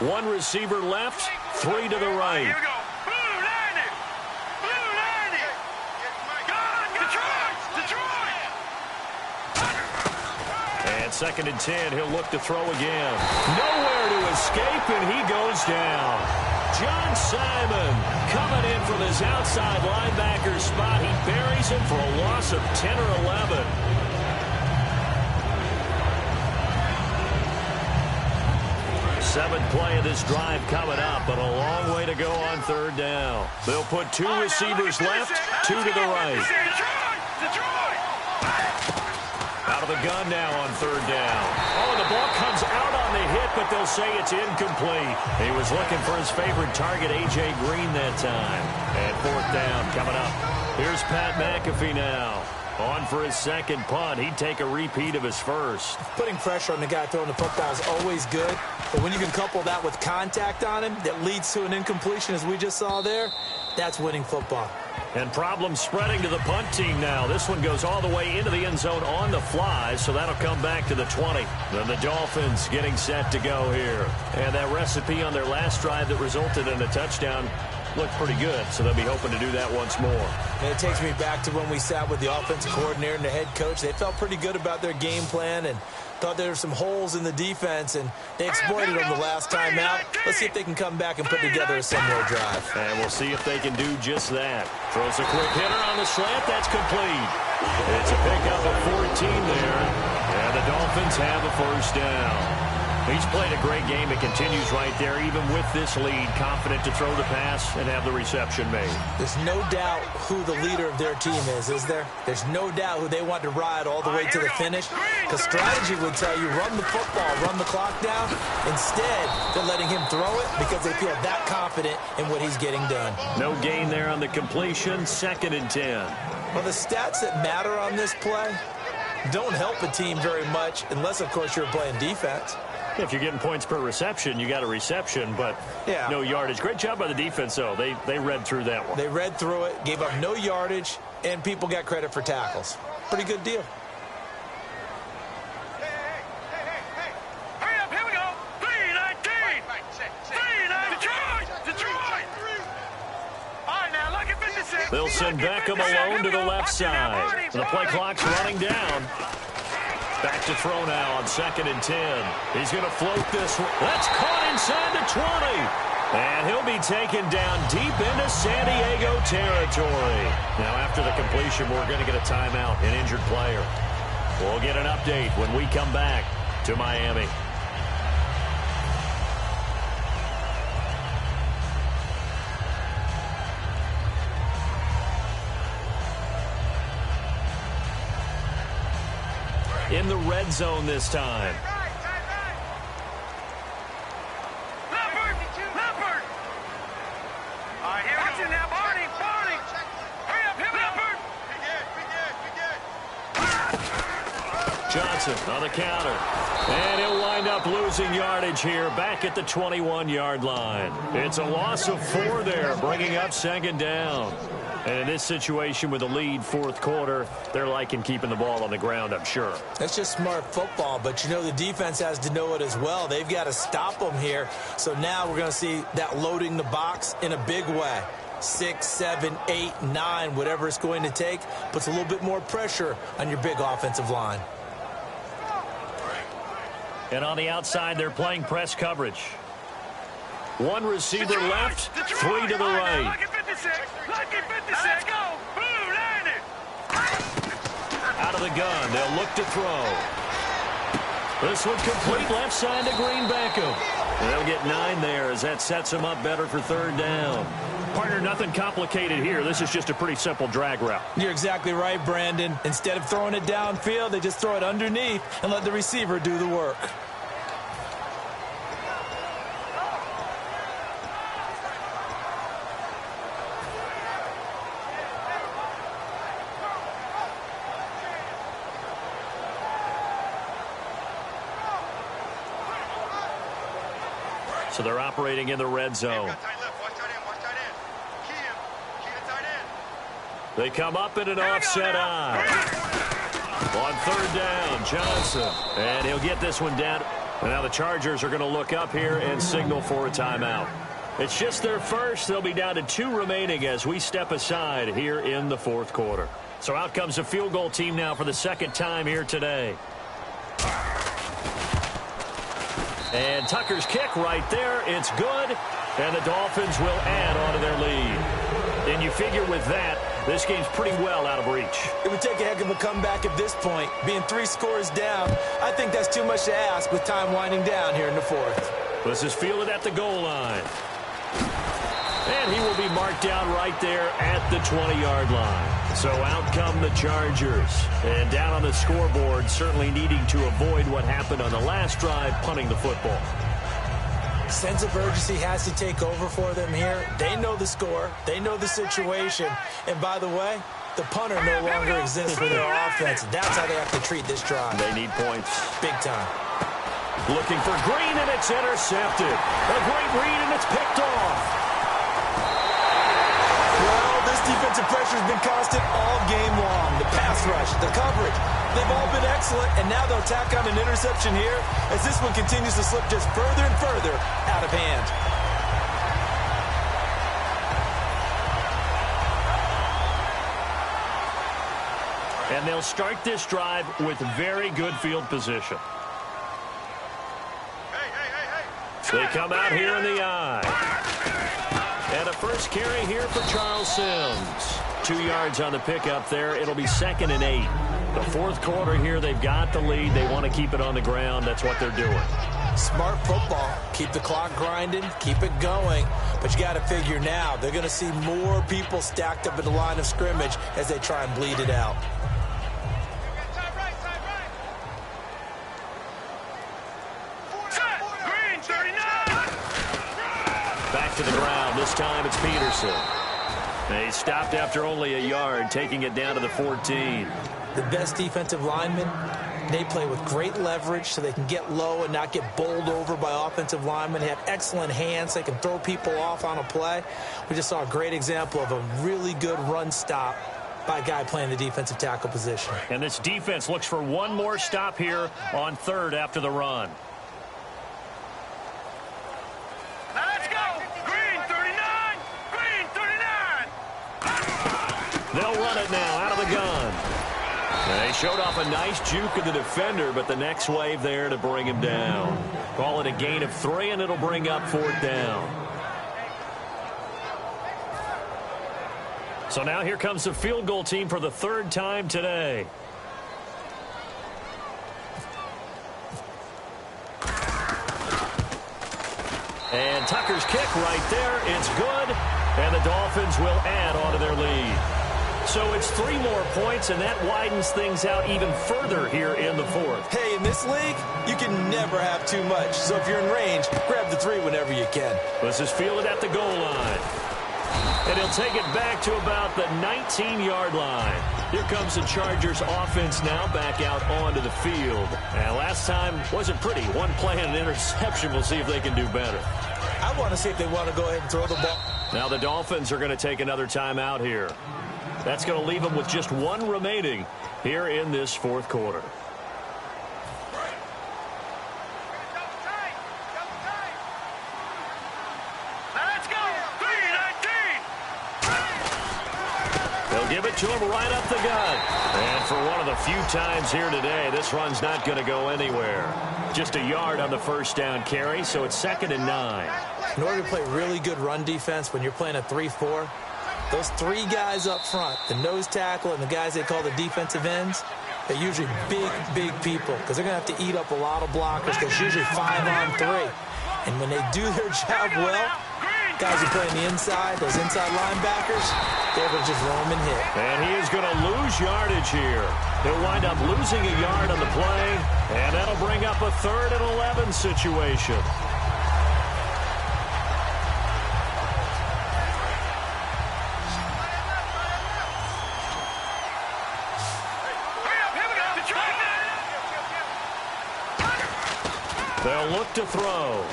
[SPEAKER 1] One receiver left, three to the right.
[SPEAKER 3] Here we go. Blue 90. Blue 90. Gone. Detroit.
[SPEAKER 1] And second and 10, he'll look to throw again. Nowhere to escape, and he goes down. John Simon coming in from his outside linebacker spot. He buries him for a loss of 10 or 11. Seventh play of this drive coming up, but a long way to go on third down. They'll put two receivers left, two to the right.
[SPEAKER 3] Detroit.
[SPEAKER 1] Out of the gun now on third down. Oh, and the ball comes out on the hit, but they'll say it's incomplete. He was looking for his favorite target, A.J. Green, that time. And fourth down coming up. Here's Pat McAfee now. On for his second punt. He'd take a repeat of his first.
[SPEAKER 2] Putting pressure on the guy throwing the football is always good, but when you can couple that with contact on him that leads to an incompletion, as we just saw there, that's winning football.
[SPEAKER 1] And problems spreading to the punt team now. This one goes all the way into the end zone on the fly, so that'll come back to the 20. Then the Dolphins getting set to go here. And that recipe on their last drive that resulted in a touchdown looked pretty good, so they'll be hoping to do that once more.
[SPEAKER 2] And it takes me back to when we sat with the offensive coordinator and the head coach. They felt pretty good about their game plan and thought there were some holes in the defense, and they exploited them the last time out. Let's see if they can come back and put together a similar drive.
[SPEAKER 1] And we'll see if they can do just that. Throws a quick hitter on the slant. That's complete. It's a pickup of 14 there, and the Dolphins have a first down. He's played a great game. It continues right there, even with this lead, confident to throw the pass and have the reception made.
[SPEAKER 2] There's no doubt who the leader of their team is there? There's no doubt who they want to ride all the way to the finish. Because strategy would tell you, run the football, run the clock down. Instead, they're letting him throw it because they feel that confident in what he's getting done.
[SPEAKER 1] No gain there on the completion, second and 10.
[SPEAKER 2] Well, the stats that matter on this play don't help a team very much unless, of course, you're playing defense.
[SPEAKER 1] If you're getting points per reception, you got a reception, but no yardage. Great job by the defense, though. They read through that one.
[SPEAKER 2] They read through it, gave up no yardage, and people got credit for tackles. Pretty good deal.
[SPEAKER 3] Hey. Hurry up, here we go. 3-19. 3-19. Detroit. All right, now look at 56.
[SPEAKER 1] They'll send Beckham alone to the left side. The play clock's running down. Back to throw now on second and 10. He's going to float this one. That's caught inside the 20. And he'll be taken down deep into San Diego territory. Now, after the completion, we're going to get a timeout, an injured player. We'll get an update when we come back to Miami. In the red zone this time.
[SPEAKER 3] Leopard. All right, here we go. Now, Barney. Hurry up, Leopard.
[SPEAKER 1] Johnson on the counter. And he'll wind up losing yardage here back at the 21-yard line. It's a loss of 4 there, bringing up second down. And in this situation with the lead fourth quarter, they're liking keeping the ball on the ground, I'm sure.
[SPEAKER 2] That's just smart football, but you know the defense has to know it as well. They've got to stop them here. So now we're going to see that loading the box in a big way. 6, 7, 8, 9, whatever it's going to take, puts a little bit more pressure on your big offensive line.
[SPEAKER 1] And on the outside, they're playing press coverage. One receiver left, three to the right.
[SPEAKER 3] Lucky 56. Lucky 56. Let's go. Boom, landed.
[SPEAKER 1] Out of the gun, they'll look to throw. This one complete left side to Green Beckham. And they'll get 9 there as that sets them up better for third down. Partner, nothing complicated here. This is just a pretty simple drag route.
[SPEAKER 2] You're exactly right, Brandon. Instead of throwing it downfield, they just throw it underneath and let the receiver do the work.
[SPEAKER 1] So they're operating in the red zone. They come up in an offset eye. On third down, Johnson. And he'll get this one down. And now the Chargers are going to look up here and signal for a timeout. It's just their first. They'll be down to 2 remaining as we step aside here in the fourth quarter. So out comes the field goal team now for the second time here today. And Tucker's kick right there. It's good. And the Dolphins will add on to their lead. And you figure with that, this game's pretty well out of reach.
[SPEAKER 2] It would take a heck of a comeback at this point. Being 3 scores down, I think that's too much to ask with time winding down here in the fourth.
[SPEAKER 1] This is fielded at the goal line. And he will be marked down right there at the 20-yard line. So out come the Chargers. And down on the scoreboard, certainly needing to avoid what happened on the last drive, punting the football.
[SPEAKER 2] Sense of urgency has to take over for them here. They know the score. They know the situation. And by the way, the punter no longer exists for their offense. That's how they have to treat this drive.
[SPEAKER 1] They need points.
[SPEAKER 2] Big time.
[SPEAKER 1] Looking for Green, and it's intercepted. A great read, and it's picked off.
[SPEAKER 2] Well, this defensive pressure has been constant all game long. The pass rush, the coverage, they've all been excellent, and now they'll tack on an interception here as this one continues to slip just further and further out of hand.
[SPEAKER 1] And they'll start this drive with very good field position. They come out here in the eye. And a first carry here for Charles Sims. 2 yards on the pickup there. It'll be 2nd and 8. The fourth quarter here, they've got the lead. They want to keep it on the ground. That's what they're doing.
[SPEAKER 2] Smart football. Keep the clock grinding. Keep it going. But you got to figure now, they're going to see more people stacked up at the line of scrimmage as they try and bleed it out.
[SPEAKER 1] Back to the ground. This time it's Peterson. He stopped after only a yard, taking it down to the 14.
[SPEAKER 2] The best defensive linemen, they play with great leverage so they can get low and not get bowled over by offensive linemen. They have excellent hands. They can throw people off on a play. We just saw a great example of a really good run stop by a guy playing the defensive tackle position.
[SPEAKER 1] And this defense looks for one more stop here on third after the run.
[SPEAKER 3] Let's go. Green 39. Green 39.
[SPEAKER 1] They'll run it now out of the gun. They showed off a nice juke of the defender, but the next wave there to bring him down. Call it a gain of 3, and it'll bring up 4th down. So now here comes the field goal team for the 3rd time today. And Tucker's kick right there. It's good, and the Dolphins will add on to their lead. So it's 3 more points, and that widens things out even further here in the 4th.
[SPEAKER 2] Hey, in this league, you can never have too much. So if you're in range, grab the 3 whenever you can.
[SPEAKER 1] This is fielded at the goal line. And he'll take it back to about the 19-yard line. Here comes the Chargers offense now back out onto the field. And last time wasn't pretty. One play and an interception. We'll see if they can do better.
[SPEAKER 2] I want to see if they want to go ahead and throw the ball.
[SPEAKER 1] Now the Dolphins are going to take another timeout here. That's going to leave them with just 1 remaining here in this 4th quarter.
[SPEAKER 3] Let's go. 319.
[SPEAKER 1] They'll give it to him right up the gut. And for one of the few times here today, this run's not going to go anywhere. Just a yard on the first down carry, so it's 2nd and 9.
[SPEAKER 2] In order to play really good run defense when you're playing a 3-4, those 3 guys up front, the nose tackle and the guys they call the defensive ends, they're usually big people because they're going to have to eat up a lot of blockers because it's usually 5-on-3. And when they do their job well, guys who play on the inside, those inside linebackers, they're going to just roam and hit.
[SPEAKER 1] And he is going to lose yardage here. He'll wind up losing a yard on the play, and that'll bring up a 3rd and 11 situation. They'll look to throw.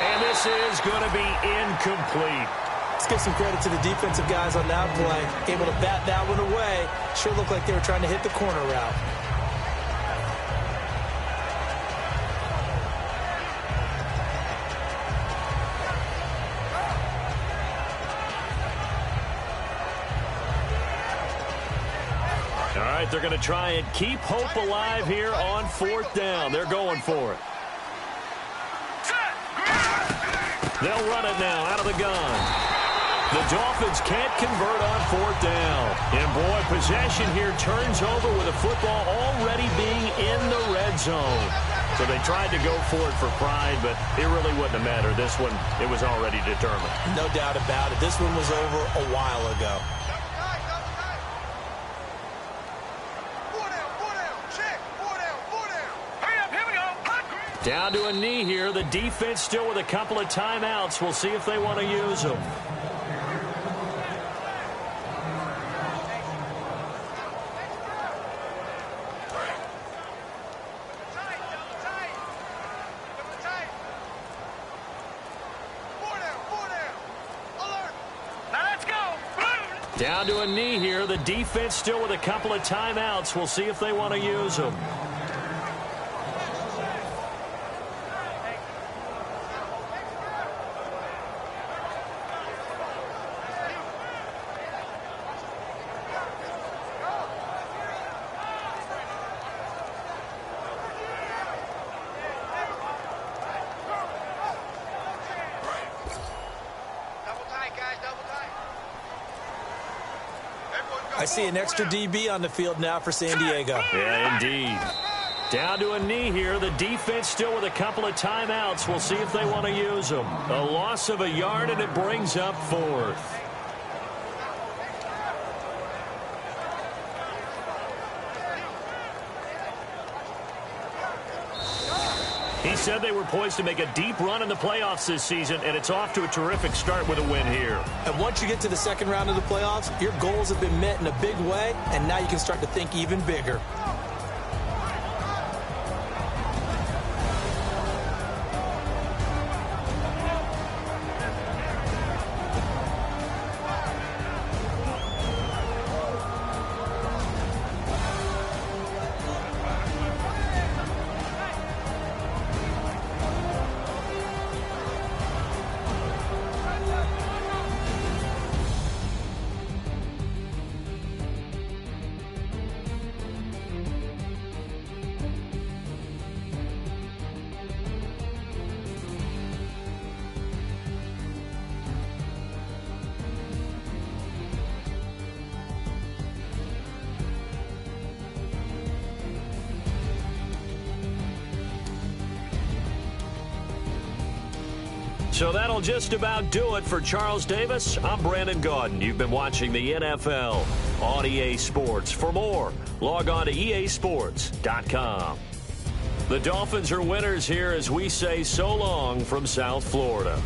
[SPEAKER 1] And this is going to be incomplete.
[SPEAKER 2] Let's give some credit to the defensive guys on that play. Able to bat that one away. Sure looked like they were trying to hit the corner route.
[SPEAKER 1] All right, they're going to try and keep hope alive here on 4th down. They're going for it. They'll run it now out of the gun. The Dolphins can't convert on 4th down. And, boy, possession here turns over with the football already being in the red zone. So they tried to go for it for pride, but it really wouldn't have mattered. This one, it was already determined.
[SPEAKER 2] No doubt about it. This one was over a while ago.
[SPEAKER 1] Down to a knee here. The defense still with a couple of timeouts. We'll see if they want to use them. Down to a knee here. The defense still with a couple of timeouts. We'll see if they want to use them.
[SPEAKER 2] I see an extra DB on the field now for San Diego.
[SPEAKER 1] Yeah, indeed. Down to a knee here. The defense still with a couple of timeouts. We'll see if they want to use them. A loss of a yard, and it brings up 4th. He said they were poised to make a deep run in the playoffs this season, and it's off to a terrific start with a win here.
[SPEAKER 2] And once you get to the second round of the playoffs, your goals have been met in a big way, and now you can start to think even bigger.
[SPEAKER 1] So that'll just about do it for Charles Davis. I'm Brandon Gaudin. You've been watching the NFL on EA Sports. For more, log on to easports.com. The Dolphins are winners here as we say so long from South Florida.